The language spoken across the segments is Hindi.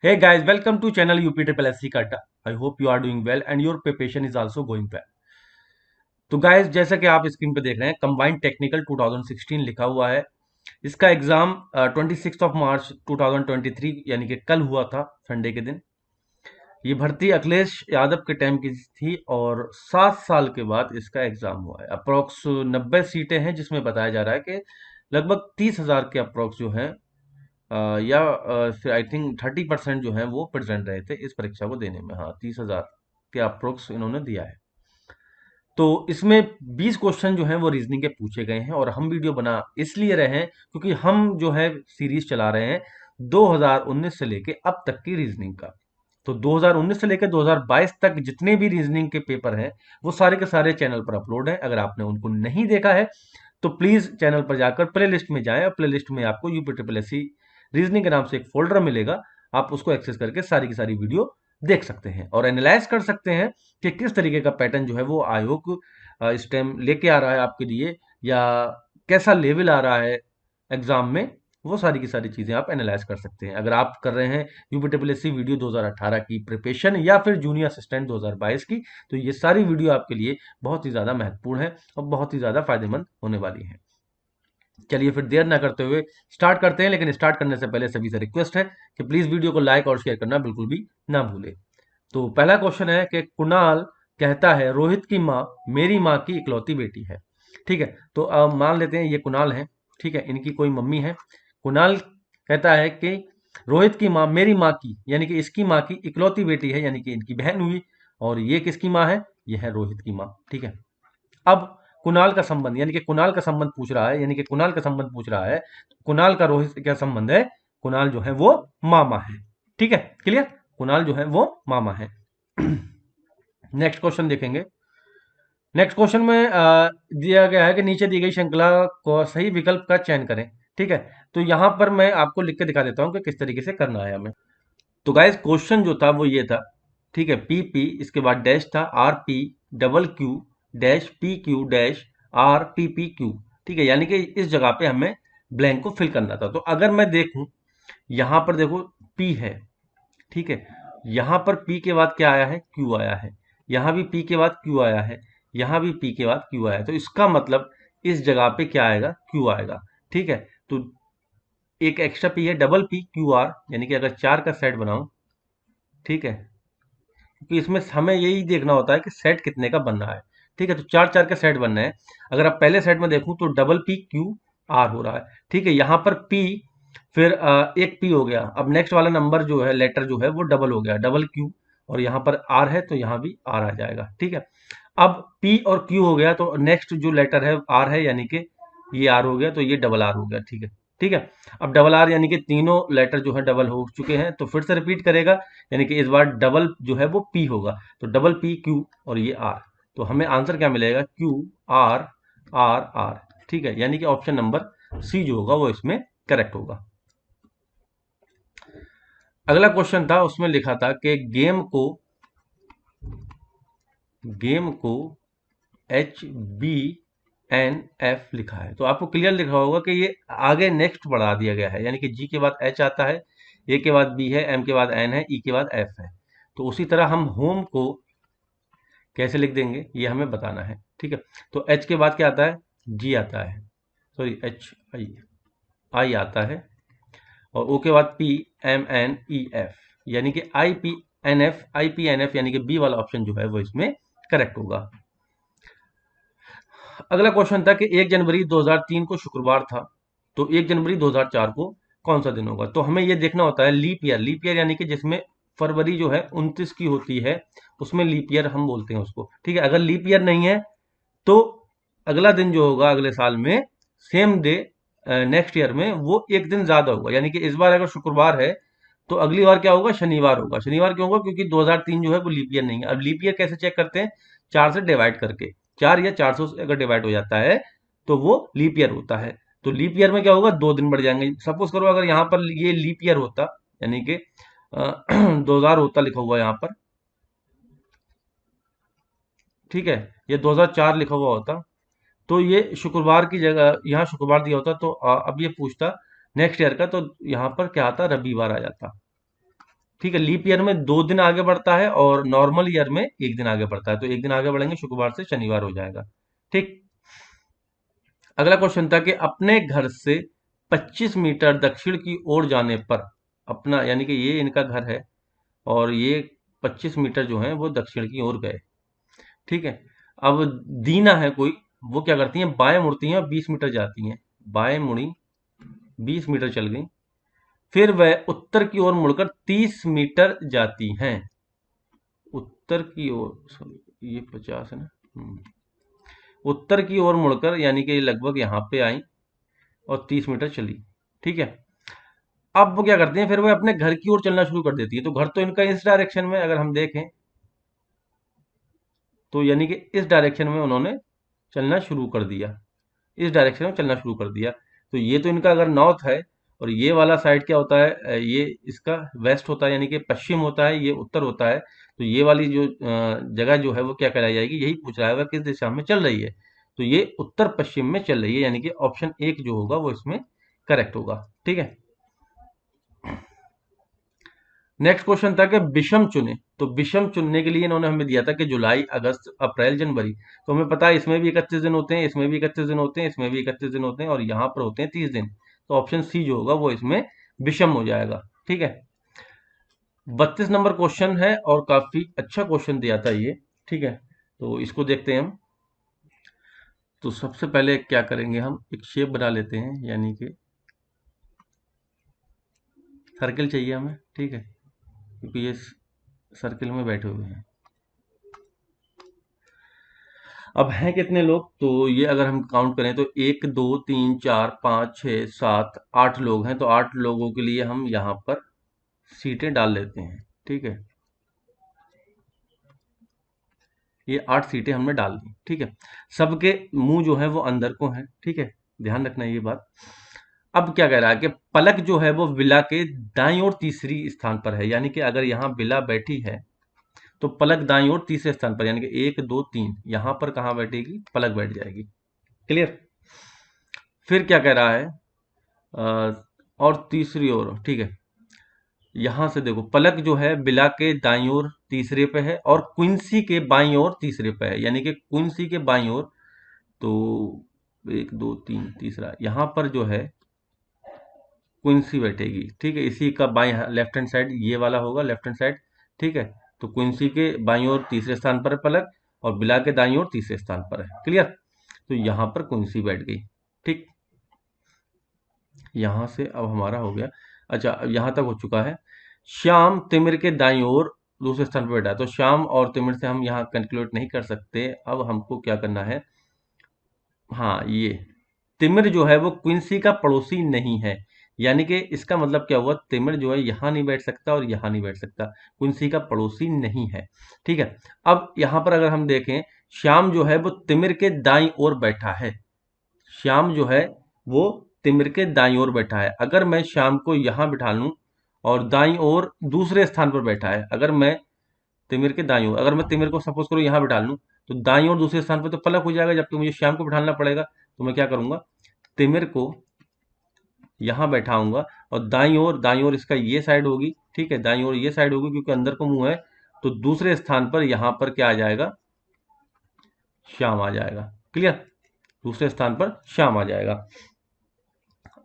Hey guys, welcome to channel UP Triple SC Kata. I hope you are doing well and your preparation is also going well. तो गाइस जैसा कि आप स्क्रीन पे देख रहे हैं कंबाइंड टेक्निकल 2016 लिखा हुआ है। इसका एग्जाम 26 मार्च 2023 यानी कि कल हुआ था संडे के दिन। ये भर्ती अखिलेश यादव के टाइम की थी और 7 साल के बाद इसका एग्जाम हुआ है। अप्रोक्स 90 सीटें हैं जिसमें बताया जा रहा है कि लगभग 30,000 के अप्रोक्स जो हैं या फिर आई थिंक 30% जो है वो प्रेजेंट रहे थे इस परीक्षा को देने में। हाँ, 30,000 के अप्रोक्स इन्होंने दिया है। तो इसमें 20 क्वेश्चन जो हैं वो रीजनिंग के पूछे गए हैं और हम वीडियो बना इसलिए रहे हैं क्योंकि हम जो है सीरीज चला रहे हैं 2019 से लेके अब तक की रीजनिंग का। तो 2019 से लेकर 2022 तक जितने भी रीजनिंग के पेपर हैं वो सारे के सारे चैनल पर अपलोड हैं। अगर आपने उनको नहीं देखा है तो प्लीज चैनल पर जाकर प्ले लिस्ट में जाएं और प्ले लिस्ट में आपको UP triple S C reasoning के नाम से एक फोल्डर मिलेगा। आप उसको एक्सेस करके सारी की सारी वीडियो देख सकते हैं और एनालाइज कर सकते हैं कि किस तरीके का पैटर्न जो है वो आयोग इस टाइम लेके आ रहा है आपके लिए या कैसा लेवल आ रहा है एग्जाम में। वो सारी की सारी चीजें आप एनालाइज कर सकते हैं। अगर आप कर रहे हैं UP triple S C video 2018 की प्रिपरेशन या फिर जूनियर असिस्टेंट 2022 की, तो ये सारी वीडियो आपके लिए बहुत ही ज्यादा महत्वपूर्ण है और बहुत ही ज्यादा फायदेमंद होने वाली है। चलिए फिर देर ना करते हुए स्टार्ट करते हैं, लेकिन स्टार्ट करने से पहले सभी से रिक्वेस्ट है कि प्लीज वीडियो को लाइक और शेयर करना बिल्कुल भी ना भूले। तो पहला क्वेश्चन है कि कुणाल कहता है रोहित की माँ मेरी माँ की इकलौती बेटी है। ठीक है, तो अब मान लेते हैं ये कुणाल है। ठीक है, इनकी कोई मम्मी है। कुणाल कहता है कि रोहित की माँ मेरी माँ की यानी कि इसकी माँ की इकलौती बेटी है, यानी कि इनकी बहन हुई। और ये किसकी माँ है? ये है रोहित की माँ। ठीक है, अब कुणाल का संबंध यानी कि कुणाल का संबंध पूछ रहा है, यानी कि कुणाल का संबंध पूछ रहा है। कुणाल का रोहित से क्या संबंध है? कुणाल जो है वो मामा है। ठीक है, क्लियर? कुणाल जो है वो मामा है। नेक्स्ट क्वेश्चन देखेंगे। नेक्स्ट क्वेश्चन में दिया गया है कि नीचे दी गई श्रृंखला को सही विकल्प का चयन करें। ठीक है, तो यहां पर मैं आपको लिख के दिखा देता हूं कि किस तरीके से करना है हमें। तो गाइस क्वेश्चन जो था वो ये था। ठीक है, पी पी इसके बाद डैश था R P double Q dash P Q dash R P P Q. ठीक है, यानी कि इस जगह पे हमें ब्लैंक को फिल करना था। तो अगर मैं देखूं यहां पर देखो पी है। ठीक है, यहां पर पी के बाद क्या आया है? क्यू आया है। यहां भी पी के बाद क्यू आया है। यहां भी पी के बाद क्यू आया है। तो इसका मतलब इस जगह पे क्या आएगा? क्यू आएगा। ठीक है, तो एक एक्स्ट्रा पी है डबल पी क्यू आर, यानी कि अगर चार का सेट बनाऊं। ठीक है, क्योंकि इसमें हमें यही देखना होता है कि सेट कितने का बनना है। ठीक है, तो चार चार का सेट बनना है। अगर आप पहले सेट में देखूं तो डबल पी क्यू आर हो रहा है। ठीक है, यहाँ पर पी फिर एक पी हो गया। अब नेक्स्ट वाला नंबर जो है लेटर जो है वो डबल हो गया, डबल क्यू। और यहाँ पर आर है तो यहाँ भी आर आ जाएगा। ठीक है, अब पी और क्यू हो गया तो नेक्स्ट जो लेटर है आर है, यानी कि ये आर हो गया तो ये डबल आर हो गया। ठीक है, ठीक है। अब डबल आर यानी कि तीनों लेटर जो है डबल हो चुके हैं, तो फिर से रिपीट करेगा, यानी कि इस बार डबल जो है वो पी होगा। तो डबल पी क्यू और ये आर। तो हमें आंसर क्या मिलेगा? Q R R R. ठीक है, यानी कि ऑप्शन नंबर सी जो होगा वो इसमें करेक्ट होगा। अगला क्वेश्चन था, उसमें लिखा था कि गेम को एच बी एन एफ लिखा है। तो आपको क्लियर लिखा होगा कि ये आगे नेक्स्ट बढ़ा दिया गया है, यानी कि जी के बाद एच आता है, ए के बाद बी है, एम के बाद एन है, ई के बाद एफ है। तो उसी तरह हम होम को कैसे लिख देंगे ये हमें बताना है। ठीक है, तो एच के बाद क्या आता है? जी आता है, सॉरी एच आई आई आता है। और ओ के बाद P M N E F, यानी कि आई पी एन एफ, यानी कि बी वाला ऑप्शन जो है वो इसमें करेक्ट होगा। अगला क्वेश्चन था कि 1 जनवरी 2003 को शुक्रवार था, तो 1 जनवरी 2004 को कौन सा दिन होगा? तो हमें ये देखना होता है लीप ईयर यानी कि जिसमें फरवरी जो है 29 की होती है, उसमें लीप ईयर हम बोलते हैं उसको। ठीक है, अगर लीप ईयर नहीं है तो अगला दिन जो होगा अगले साल में सेम डे नेक्स्ट ईयर में वो एक दिन ज्यादा होगा। यानी कि इस बार अगर शुक्रवार है तो अगली बार क्या होगा? शनिवार होगा। शनिवार क्यों होगा? क्योंकि 2003 जो है वो लीप ईयर नहीं है। अब लीप ईयर कैसे चेक करते हैं? 4 से डिवाइड करके। 4 या 400 से अगर डिवाइड हो जाता है तो वो लीप ईयर होता है। तो लीप ईयर में क्या होगा? 2 दिन बढ़ जाएंगे। सपोज करो अगर यहाँ पर ये लीप ईयर होता, यानी कि 2000 होता लिखा हुआ यहाँ पर। ठीक है, ये 2004 लिखा हुआ होता तो ये शुक्रवार की जगह यहाँ शुक्रवार दिया होता। तो अब ये पूछता नेक्स्ट ईयर का, तो यहाँ पर क्या आता? रविवार आ जाता। ठीक है, लीप ईयर में 2 दिन आगे बढ़ता है और नॉर्मल ईयर में 1 दिन आगे बढ़ता है, तो 1 दिन आगे बढ़ेंगे, शुक्रवार से शनिवार हो जाएगा। ठीक। अगला क्वेश्चन था कि अपने घर से 25 मीटर दक्षिण की ओर जाने पर, अपना यानी कि ये इनका घर है और ये 25 मीटर जो है वो दक्षिण की ओर गए। ठीक है। अब दीना है कोई, वो क्या करती हैं, बाएं मुड़ती हैं और 20 मीटर जाती हैं। बाएं मुड़ी, 20 मीटर चल गई, फिर वह उत्तर की ओर मुड़कर 30 मीटर जाती हैं। उत्तर की ओर, सॉरी ये 50 है ना। उत्तर की ओर मुड़कर यानी कि लगभग यहाँ पे आई और 30 मीटर चली। ठीक है। अब वो क्या करती हैं, फिर वो अपने घर की ओर चलना शुरू कर देती है। तो घर तो इनका इस डायरेक्शन में, अगर हम देखें तो यानी कि इस डायरेक्शन में उन्होंने चलना शुरू कर दिया, इस डायरेक्शन में चलना शुरू कर दिया। तो ये तो इनका अगर नॉर्थ है, और ये वाला साइड क्या होता है, ये इसका वेस्ट होता है, यानी कि पश्चिम होता है, ये उत्तर होता है। तो ये वाली जो जगह जो है वो क्या कहलाई जाएगी, यही पूछ रहा है वह किस दिशा में चल रही है। तो ये उत्तर पश्चिम में चल रही है, यानी कि ऑप्शन 1 जो होगा वो इसमें करेक्ट होगा। ठीक है। नेक्स्ट क्वेश्चन था कि विषम चुने। तो विषम चुनने के लिए इन्होंने हमें दिया था कि जुलाई, अगस्त, अप्रैल, जनवरी। तो हमें पता है इसमें भी 31 दिन होते हैं, इसमें भी 31 दिन होते हैं, इसमें भी 31 दिन होते हैं, और यहाँ पर होते हैं 30 दिन। तो ऑप्शन सी जो होगा वो इसमें विषम हो जाएगा। ठीक है। 32 नंबर क्वेश्चन है और काफी अच्छा क्वेश्चन दिया था ये। ठीक है, तो इसको देखते हैं हम। तो सबसे पहले क्या करेंगे, हम एक शेप बना लेते हैं, यानी कि सर्किल चाहिए हमें। ठीक है, क्योंकि ये सर्किल में बैठे हुए हैं। अब हैं कितने लोग, तो ये अगर हम काउंट करें तो 1 2 3 4 5 6 7 8 लोग हैं। तो 8 लोगों के लिए हम यहाँ पर सीटें डाल लेते हैं। ठीक है, ये 8 सीटें हमने डाल दी। ठीक है, सबके मुंह जो है वो अंदर को हैं। ठीक है, ध्यान रखना ये बात। अब क्या कह रहा है कि पलक जो है वो विला के दाईं ओर तीसरी स्थान पर है, यानी कि अगर यहाँ विला बैठी है तो पलक दाईं ओर तीसरे स्थान पर, यानी कि 1 2 3 यहां पर कहाँ बैठेगी, पलक बैठ जाएगी। क्लियर। फिर क्या कह रहा है, और तीसरी ओर। ठीक है, यहां से देखो पलक जो है बिला के दाईं ओर तीसरे पे है और क्विंसी के बाईं ओर तीसरे पे है, यानी कि क्विंसी के बाईं ओर। तो 1 2 3 तीसरा यहां पर जो है क्विंसी बैठेगी। ठीक है, इसी का बाईं लेफ्ट हैंड साइड ये वाला होगा, लेफ्ट हैंड साइड। ठीक है, तो क्विंसी के बाईं ओर तीसरे स्थान पर है पलक, और बिला के दाईं ओर तीसरे स्थान पर है। क्लियर। तो यहां पर क्विंसी बैठ गई। ठीक, यहां से अब हमारा हो गया। अच्छा, अब यहां तक हो चुका है। श्याम तिमिर के दाईं ओर दूसरे स्थान पर बैठा है। तो श्याम और तिमिर से हम यहाँ कैलकुलेट नहीं कर सकते। अब हमको क्या करना है, हाँ ये तिमिर जो है वो क्विंसी का पड़ोसी नहीं है, यानी कि इसका मतलब क्या हुआ, तिमिर जो है यहाँ नहीं बैठ सकता और यहाँ नहीं बैठ सकता, क्विंसी का पड़ोसी नहीं है। ठीक है। अब यहाँ पर अगर हम देखें, श्याम जो है वो तिमिर के दाईं ओर बैठा है। श्याम जो है वो तिमिर के दाईं ओर बैठा है। अगर मैं श्याम को यहाँ बिठा लूं, और दाईं ओर दूसरे स्थान पर बैठा है, अगर मैं तिमिर के दाईं ओर, अगर मैं तिमिर को सपोज करो यहाँ बिठा लूं, तो दाईं ओर दूसरे स्थान पर तो पलक हो जाएगा, जबकि मुझे श्याम को बिठाना पड़ेगा। तो मैं क्या करूंगा, तिमिर को यहाँ बैठाऊंगा, और दाईं ओर इसका ये साइड होगी। ठीक है, दाईं ओर ये साइड होगी क्योंकि अंदर को मुंह है। तो दूसरे स्थान पर यहाँ पर क्या आ जाएगा, श्याम आ जाएगा। क्लियर, दूसरे स्थान पर श्याम आ जाएगा।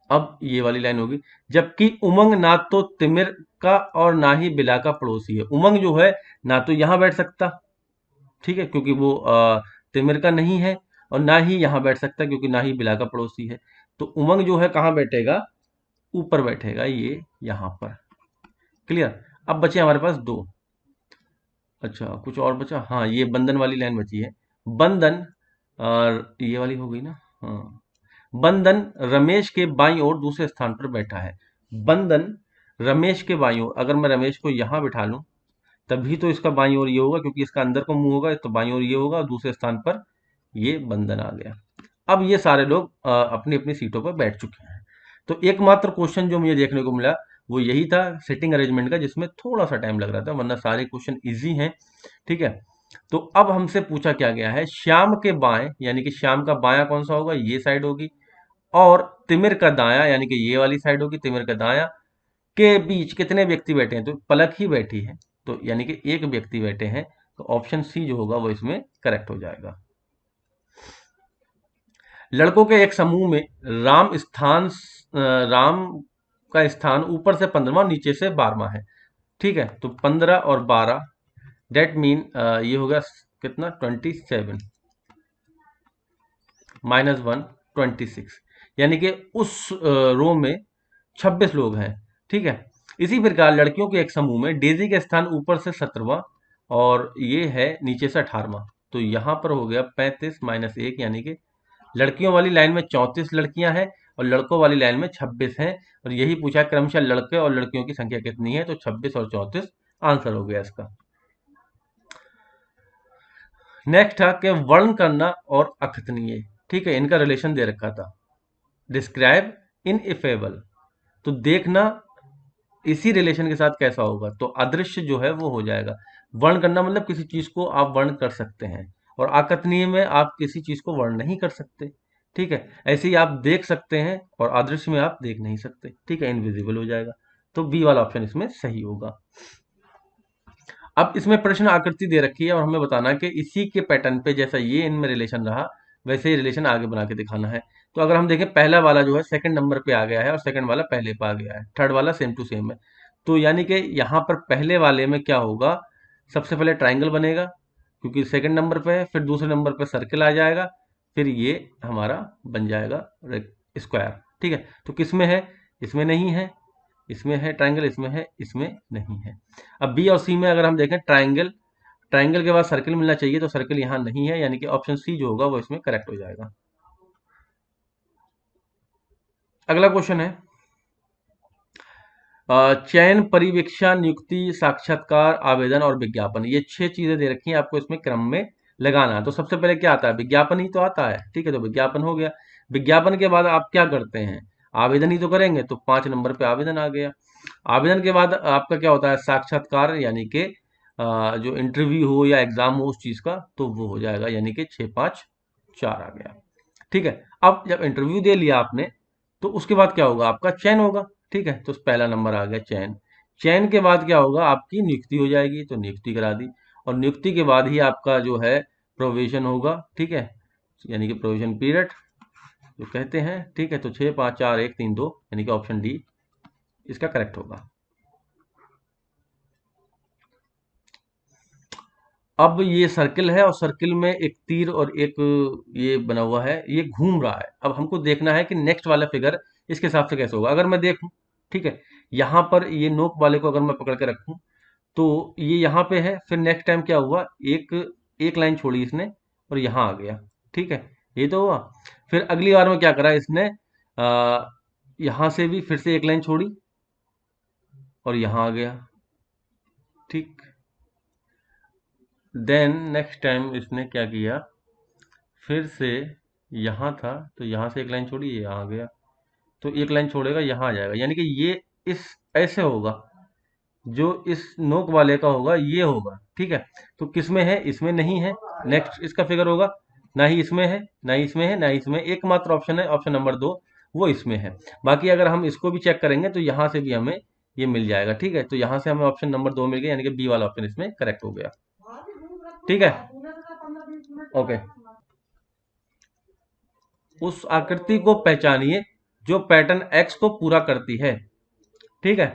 अब ये वाली लाइन होगी, जबकि उमंग ना तो तिमिर का और ना ही बिला का पड़ोसी है। उमंग जो है ना तो यहाँ बैठ सकता, ठीक है, क्योंकि वो तिमिर का नहीं है, और ना ही यहाँ बैठ सकता क्योंकि ना ही बिला का पड़ोसी है। तो उमंग जो है कहाँ बैठेगा, ऊपर बैठेगा, ये यहाँ पर। क्लियर। अब बचे हमारे पास 2। अच्छा, कुछ और बचा, हाँ ये बंधन वाली लाइन बची है। बंधन, और ये वाली हो गई ना, हाँ। बंधन रमेश के बाईं ओर दूसरे स्थान पर बैठा है। बंधन रमेश के बाईं ओर, अगर मैं रमेश को यहाँ बिठा लूं, तभी तो इसका बाईं ओर ये होगा, क्योंकि इसका अंदर को मुंह होगा, तो बाईं ओर ये होगा, और दूसरे स्थान पर ये बंधन आ गया। अब ये सारे लोग अपनी अपनी सीटों पर बैठ चुके हैं। तो एकमात्र क्वेश्चन जो मुझे देखने को मिला वो यही था सेटिंग अरेंजमेंट का, जिसमें थोड़ा सा टाइम लग रहा था, वरना सारे क्वेश्चन इजी हैं। ठीक है। तो अब हमसे पूछा क्या गया है, श्याम के बाएं, यानी कि श्याम का बायां कौन सा होगा, ये साइड होगी, और तिमिर का दायां, यानी कि ये वाली साइड होगी, तिमिर का दायां के बीच कितने व्यक्ति बैठे हैं, तो पलक ही बैठी है, तो यानी कि एक व्यक्ति बैठे हैं, तो ऑप्शन सी जो होगा वो इसमें करेक्ट हो जाएगा। लड़कों के एक समूह में राम का स्थान ऊपर से 15वां, नीचे से 12वां है। ठीक है, तो 15 और 12, डेट मीन ये हो गया कितना, 27 -1 26, यानी कि उस रो में 26 लोग हैं। ठीक है, इसी प्रकार लड़कियों के एक समूह में डेजी का स्थान ऊपर से 17वां और ये है नीचे से 18वां, तो यहां पर हो गया 35 -1, यानी कि लड़कियों वाली लाइन में 34 लड़कियां हैं और लड़कों वाली लाइन में 26 हैं, और यही पूछा क्रमशः लड़के और लड़कियों की संख्या कितनी है, तो 26 और 34 आंसर हो गया इसका। नेक्स्ट था कि वर्ण करना और अकथनीय। ठीक है, इनका रिलेशन दे रखा था। डिस्क्राइब इनइफेबल, तो देखना इसी रिलेशन के साथ कैसा होगा, तो अदृश्य जो है वो हो जाएगा। वर्ण करना मतलब किसी चीज को आप वर्ण कर सकते हैं, और अकथनीय में आप किसी चीज को वर्ण नहीं कर सकते। ठीक है, ऐसे ही आप देख सकते हैं और अदृश्य में आप देख नहीं सकते। ठीक है, इनविजिबल हो जाएगा, तो बी वाला ऑप्शन इसमें सही होगा। अब इसमें प्रश्न आकृति दे रखी है और हमें बताना है कि इसी के पैटर्न पे जैसा ये इनमें रिलेशन रहा वैसे ही रिलेशन आगे बना के दिखाना है। तो अगर हम देखें, पहला वाला जो है सेकंड नंबर पे आ गया है और सेकंड वाला पहले पे आ गया है, थर्ड वाला सेम टू सेम है। तो यानी कि यहाँ पर पहले वाले में क्या होगा, सबसे पहले ट्राइंगल बनेगा क्योंकि सेकंड नंबर पे है, फिर दूसरे नंबर पे सर्किल आ जाएगा, फिर ये हमारा बन जाएगा स्क्वायर। ठीक है, तो किसमें है, इसमें नहीं है, इसमें है ट्राइंगल, इसमें है, इसमें नहीं है। अब बी और सी में अगर हम देखें, ट्राइंगल, ट्राइंगल के बाद सर्किल मिलना चाहिए, तो सर्किल यहाँ नहीं है, यानी कि ऑप्शन सी जो होगा वो इसमें करेक्ट हो जाएगा। अगला क्वेश्चन है चयन, परिवीक्षा, नियुक्ति, साक्षात्कार, आवेदन और विज्ञापन। ये 6 चीजें दे रखी हैं, आपको इसमें क्रम में लगाना है। तो सबसे पहले क्या आता है, विज्ञापन ही तो आता है। ठीक है, तो विज्ञापन हो गया। विज्ञापन के बाद आप क्या करते हैं, आवेदन ही तो करेंगे, तो 5 नंबर पे आवेदन आ गया। आवेदन के बाद आपका क्या होता है, साक्षात्कार, यानी कि जो इंटरव्यू हो या एग्जाम हो उस चीज का, तो वो हो जाएगा, यानी कि 6 5 4 आ गया। ठीक है, अब जब इंटरव्यू दे लिया आपने, तो उसके बाद क्या होगा, आपका चयन होगा। ठीक है, तो पहला नंबर आ गया चयन। चयन के बाद क्या होगा, आपकी नियुक्ति हो जाएगी, तो नियुक्ति करा दी, और नियुक्ति के बाद ही आपका जो है प्रोविजन होगा। ठीक है, यानी कि प्रोविजन पीरियड जो कहते हैं। ठीक है, तो 6 5 4 1 3 2, यानी कि ऑप्शन डी इसका करेक्ट होगा। अब ये सर्किल है और सर्किल में एक तीर और एक ये बना हुआ है, ये घूम रहा है। अब हमको देखना है कि नेक्स्ट वाला फिगर इसके हिसाब से कैसे होगा। अगर मैं देखूं, ठीक है, यहाँ पर ये नोक वाले को अगर मैं पकड़ के रखूं, तो ये यहाँ पे है, फिर नेक्स्ट टाइम क्या हुआ, एक एक लाइन छोड़ी इसने और यहाँ आ गया। ठीक है, ये तो हुआ। फिर अगली बार में क्या करा इसने, आ, यहाँ से भी फिर से एक लाइन छोड़ी और यहाँ आ गया। ठीक, देन नेक्स्ट टाइम इसने क्या किया, फिर से यहाँ था तो यहाँ से एक लाइन छोड़ी, ये यहाँ आ गया, तो एक लाइन छोड़ेगा यहाँ आ जाएगा, यानी कि ये इस ऐसे होगा, जो इस नोक वाले का होगा ये होगा। ठीक है, तो किसमें है, इसमें नहीं है। नेक्स्ट इसका फिगर होगा, ना ही इसमें है, ना ही इसमें है, ना ही इसमें, एकमात्र ऑप्शन है ऑप्शन नंबर 2, वो इसमें है। बाकी अगर हम इसको भी चेक करेंगे तो यहाँ से भी हमें ये मिल जाएगा। ठीक है, तो यहाँ से हमें ऑप्शन नंबर 2 मिल गया, यानी कि बी वाला ऑप्शन इसमें करेक्ट हो गया। ठीक है, ओके। उस आकृति को पहचानिए जो पैटर्न एक्स को पूरा करती है। ठीक है,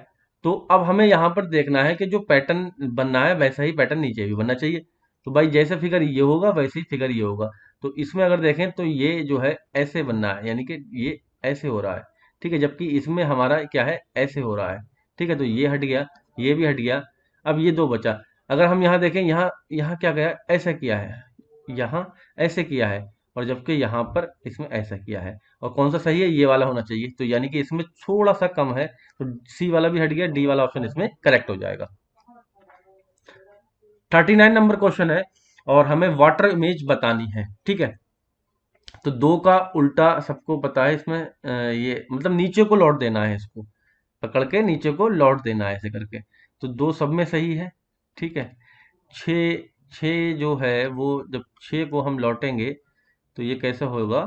तो अब हमें यहाँ पर देखना है कि जो पैटर्न बनना है वैसा ही पैटर्न नीचे भी बनना चाहिए। तो भाई जैसे फिगर ये होगा वैसे ही फिगर ये होगा। तो इसमें अगर देखें तो ये जो है ऐसे बनना है, यानी कि ये ऐसे हो रहा है। ठीक है, जबकि इसमें हमारा क्या है, ऐसे हो रहा है। ठीक है, तो ये हट गया, ये भी हट गया। अब ये दो बचा। अगर हम यहाँ देखें, यहाँ यहाँ क्या गया, ऐसा किया है, यहाँ ऐसे किया है, और जबकि यहाँ पर इसमें ऐसा किया है। और कौन सा सही है, ये वाला होना चाहिए। तो यानी कि इसमें थोड़ा सा कम है, तो सी वाला भी हट गया, डी वाला ऑप्शन इसमें करेक्ट हो जाएगा। 39 नंबर क्वेश्चन है और हमें वाटर इमेज बतानी है। ठीक है, तो दो का उल्टा सबको पता है इसमें, ये मतलब नीचे को लौट देना है, इसको पकड़ के नीचे को लौट देना है ऐसे करके। तो दो सब में सही है। ठीक है, छ छ जो है वो जब 6 को हम लौटेंगे तो ये कैसे होगा,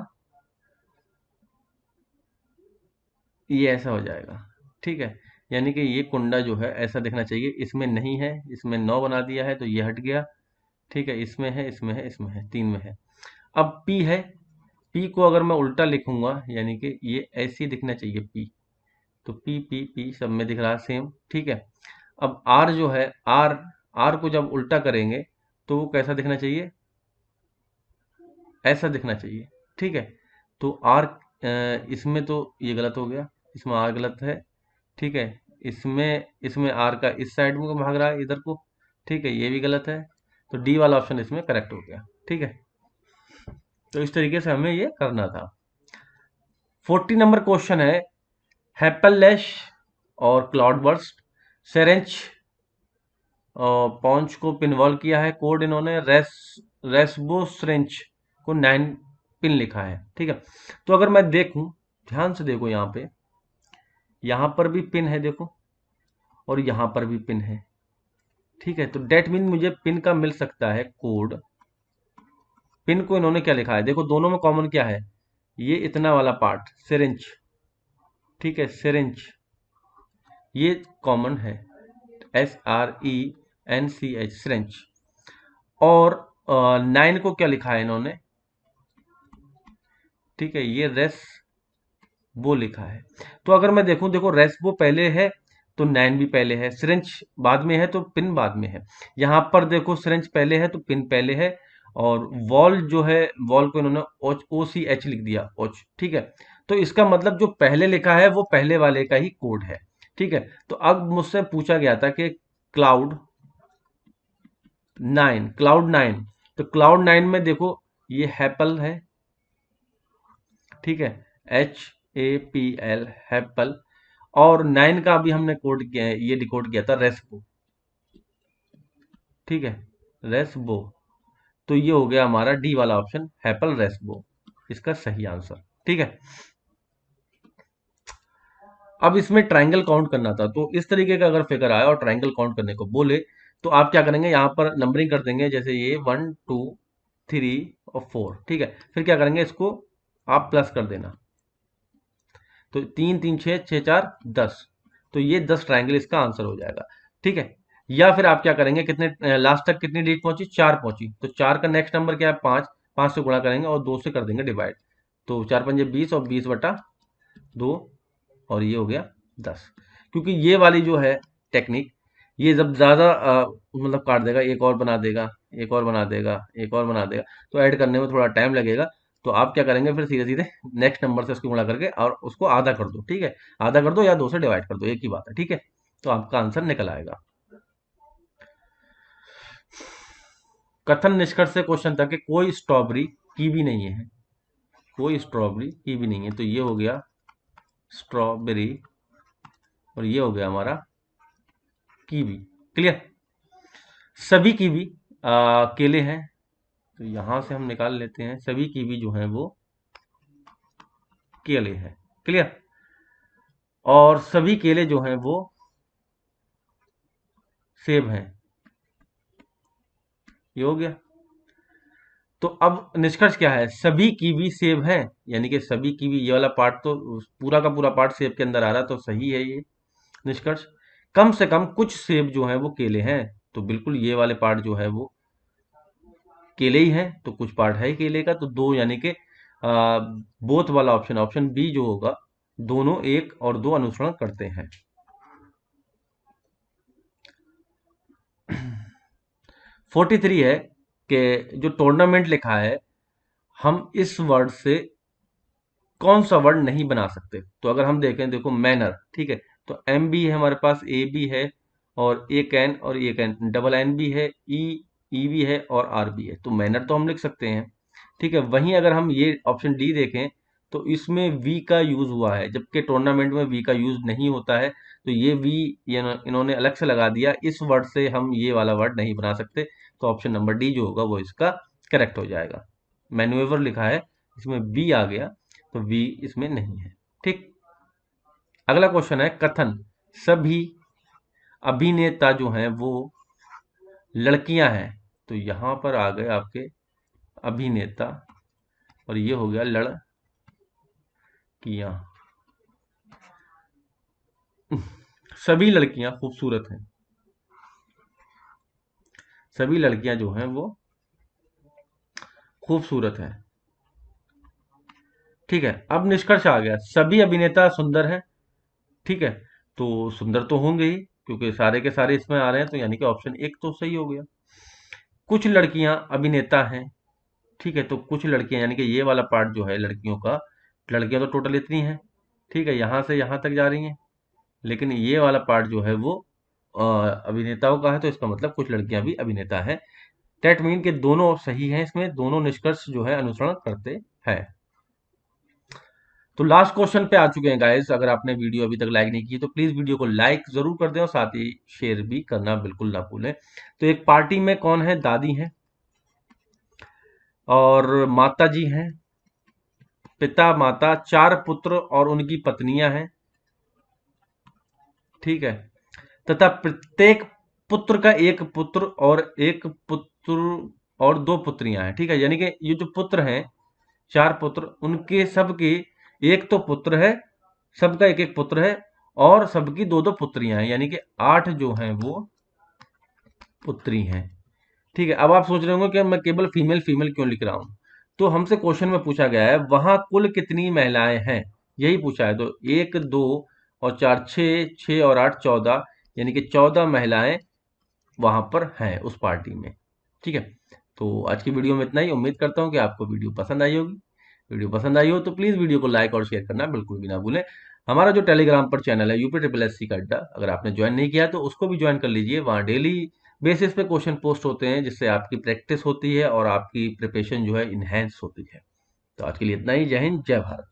ये ऐसा हो जाएगा। ठीक है, यानी कि ये कुंडा जो है ऐसा दिखना चाहिए, इसमें नहीं है, इसमें 9 बना दिया है तो ये हट गया। ठीक है, इसमें है, इसमें है, इसमें है, 3 में है। अब पी है, पी को अगर मैं उल्टा लिखूंगा यानी कि ये ऐसे ही दिखना चाहिए पी, तो पी पी पी सब में दिख रहा है सेम। ठीक है, अब आर जो है, आर, आर को जब उल्टा करेंगे तो वो कैसा दिखना चाहिए, ऐसा दिखना चाहिए। ठीक है, तो आर, इसमें तो ये गलत हो गया, इसमें आर गलत है। ठीक है, इसमें इसमें आर का इस साइड में भाग रहा है इधर को। ठीक है, ये भी गलत है, तो डी वाला ऑप्शन इसमें करेक्ट हो गया। ठीक है, तो इस तरीके से हमें ये करना था। 40 नंबर क्वेश्चन है, हैपलैश और क्लाउडबर्स्ट सेरेंच पॉन्च को पिनवॉल किया है, कोड इन्होंने रेसबोस्रेंच को 9 पिन लिखा है। ठीक है, तो अगर मैं देखूं, ध्यान से देखो, यहां पर भी पिन है देखो, और यहां पर भी पिन है। ठीक है, तो डेट मीन मुझे पिन का मिल सकता है कोड। पिन को इन्होंने क्या लिखा है, देखो दोनों में कॉमन क्या है, ये इतना वाला पार्ट सिरिंज। ठीक है, सिरिंज ये कॉमन है, SRENCH सिरिंज। और 9 को क्या लिखा है इन्होंने, ठीक है, ये रेस वो लिखा है। तो अगर मैं देखूं, देखो रेस वो पहले है तो 9 भी पहले है, सिरिंज बाद में है तो पिन बाद में है। यहां पर देखो सिरिंज पहले है तो पिन पहले है, और वॉल जो है, वॉल को इन्होंने OCH लिख दिया, ओच। ठीक है, तो इसका मतलब जो पहले लिखा है वो पहले वाले का ही कोड है। ठीक है, तो अब मुझसे पूछा गया था कि क्लाउड 9, क्लाउड 9, तो क्लाउड 9 में देखो ये हैपल है। ठीक है, HAPL हैपल, और 9 का भी हमने कोड किया है, ये डिकोड किया था रेस्पो। ठीक है, रेस्बो, तो ये हो गया हमारा डी वाला ऑप्शन, हैपल रेस्बो, इसका सही आंसर। ठीक है, अब इसमें ट्रायंगल काउंट करना था, तो इस तरीके का अगर फिगर आया और ट्रायंगल काउंट करने को बोले तो आप क्या करेंगे, यहां पर नंबरिंग कर देंगे, जैसे ये 1 2 3 और 4। ठीक है, फिर क्या करेंगे, इसको आप प्लस कर देना, तो 3 3 6 6 4 10, तो ये 10 ट्रायंगल इसका आंसर हो जाएगा। ठीक है, या फिर आप क्या करेंगे, कितने लास्ट तक कितनी डिजिट पहुंची, 4 पहुंची, तो 4 का नेक्स्ट नंबर क्या है, 5, 5 से गुणा करेंगे और 2 से कर देंगे डिवाइड, तो 4 पंजे 20 और 20 बटा 2, और ये हो गया 10। क्योंकि ये वाली जो है टेक्निक, ये जब ज़्यादा मतलब काट देगा, एक और बना देगा, एक और बना देगा, एक और बना देगा, तो ऐड करने में थोड़ा टाइम लगेगा। तो आप क्या करेंगे, फिर सीधे सीधे नेक्स्ट नंबर से उसको गुणा करके और उसको आधा कर दो। ठीक है, आधा कर दो या 2 से डिवाइड कर दो, एक ही बात है। ठीक है, तो आपका आंसर निकल आएगा। कथन निष्कर्ष से क्वेश्चन था कि कोई स्ट्रॉबेरी कीवी नहीं है, कोई स्ट्रॉबेरी कीवी नहीं है, तो ये हो गया स्ट्रॉबेरी, और ये हो गया हमारा कीवी। क्लियर, सभी कीवी केले हैं, तो यहां से हम निकाल लेते हैं, सभी कीवी जो हैं वो केले हैं। क्लियर, और सभी केले जो हैं वो सेब हैं, ये हो गया। तो अब निष्कर्ष क्या है, सभी कीवी सेब हैं, यानी कि सभी कीवी, ये वाला पार्ट तो पूरा का पूरा पार्ट सेब के अंदर आ रहा है, तो सही है ये निष्कर्ष। कम से कम कुछ सेब जो हैं वो केले हैं, तो बिल्कुल ये वाले पार्ट जो है वो केले ही हैं, तो कुछ पार्ट है ही केले का, तो दो, यानी कि बोथ वाला ऑप्शन, ऑप्शन बी जो होगा, दोनों एक और दो अनुसरण करते हैं। 43 है कि जो टूर्नामेंट लिखा है, हम इस वर्ड से कौन सा वर्ड नहीं बना सकते। तो अगर हम देखें, देखो मैनर, ठीक है, तो एम भी है हमारे पास, ए भी है, और ए कैन, और ए कैन, डबल एन भी है, ई भी है, और आर भी है, तो मैनर तो हम लिख सकते हैं। ठीक है, वहीं अगर हम ये ऑप्शन डी देखें तो इसमें वी का यूज हुआ है, जबकि टूर्नामेंट में वी का यूज नहीं होता है, तो ये वी इन्होंने अलग से लगा दिया, इस वर्ड से हम ये वाला वर्ड नहीं बना सकते, तो ऑप्शन नंबर डी जो होगा वो इसका करेक्ट हो जाएगा। मैन्यूवर लिखा है, इसमें बी आ गया, तो वी इसमें नहीं है। ठीक, अगला क्वेश्चन है, कथन सभी अभिनेता जो हैं वो लड़कियां हैं, तो यहां पर आ गए आपके अभिनेता, और ये हो गया लड़कियां। सभी लड़कियां खूबसूरत हैं, सभी लड़कियां जो हैं वो खूबसूरत हैं। ठीक है, अब निष्कर्ष आ गया, सभी अभिनेता सुंदर हैं। ठीक है, तो सुंदर तो होंगे ही, क्योंकि सारे के सारे इसमें आ रहे हैं, तो यानी कि ऑप्शन एक तो सही हो गया। कुछ लड़कियां अभिनेता हैं। ठीक है, तो कुछ लड़कियां यानी कि ये वाला पार्ट जो है लड़कियों का, लड़कियां तो टोटल इतनी हैं। ठीक है, यहां से यहां तक जा रही हैं, लेकिन ये वाला पार्ट जो है वो अभिनेताओं का है, तो इसका मतलब कुछ लड़कियां भी अभिनेता हैं। दैट मीन के दोनों सही हैं, इसमें दोनों निष्कर्ष जो है अनुसरण करते हैं। तो लास्ट क्वेश्चन पे आ चुके हैं गाइस। अगर आपने वीडियो अभी तक लाइक नहीं की तो प्लीज वीडियो को लाइक जरूर कर दें और साथ ही शेयर भी करना बिल्कुल ना भूलें। तो एक पार्टी में कौन है? दादी हैं और माता जी हैं, पिता माता, चार पुत्र और उनकी पत्नियां हैं। ठीक है, तथा प्रत्येक पुत्र का एक पुत्र और एक पुत्र और दो पुत्रियां हैं। ठीक है, यानी कि ये जो पुत्र हैं, चार पुत्र, उनके सबके एक तो पुत्र है, सबका एक एक पुत्र है, और सबकी दो दो पुत्रियां हैं, यानी कि 8 जो हैं वो पुत्री हैं। ठीक है, अब आप सोच रहे होंगे कि मैं केवल फीमेल फीमेल क्यों लिख रहा हूं। तो हमसे क्वेश्चन में पूछा गया है वहां कुल कितनी महिलाएं हैं, यही पूछा है। तो एक, दो और चार, छः, छः और आठ, 14, यानी कि 14 महिलाएं वहां पर हैं उस पार्टी में। ठीक है, तो आज की वीडियो में इतना ही। उम्मीद करता हूँ कि आपको वीडियो पसंद आई होगी। वीडियो पसंद आई हो तो प्लीज़ वीडियो को लाइक और शेयर करना बिल्कुल भी ना भूलें। हमारा जो टेलीग्राम पर चैनल है यूपी ट्रिपल एस सी का अड्डा, अगर आपने ज्वाइन नहीं किया तो उसको भी ज्वाइन कर लीजिए। वहाँ डेली बेसिस पे क्वेश्चन पोस्ट होते हैं, जिससे आपकी प्रैक्टिस होती है और आपकी प्रिपरेशन जो है इन्हेंस होती है। तो आज के लिए इतना ही। जय हिंद, जय भारत।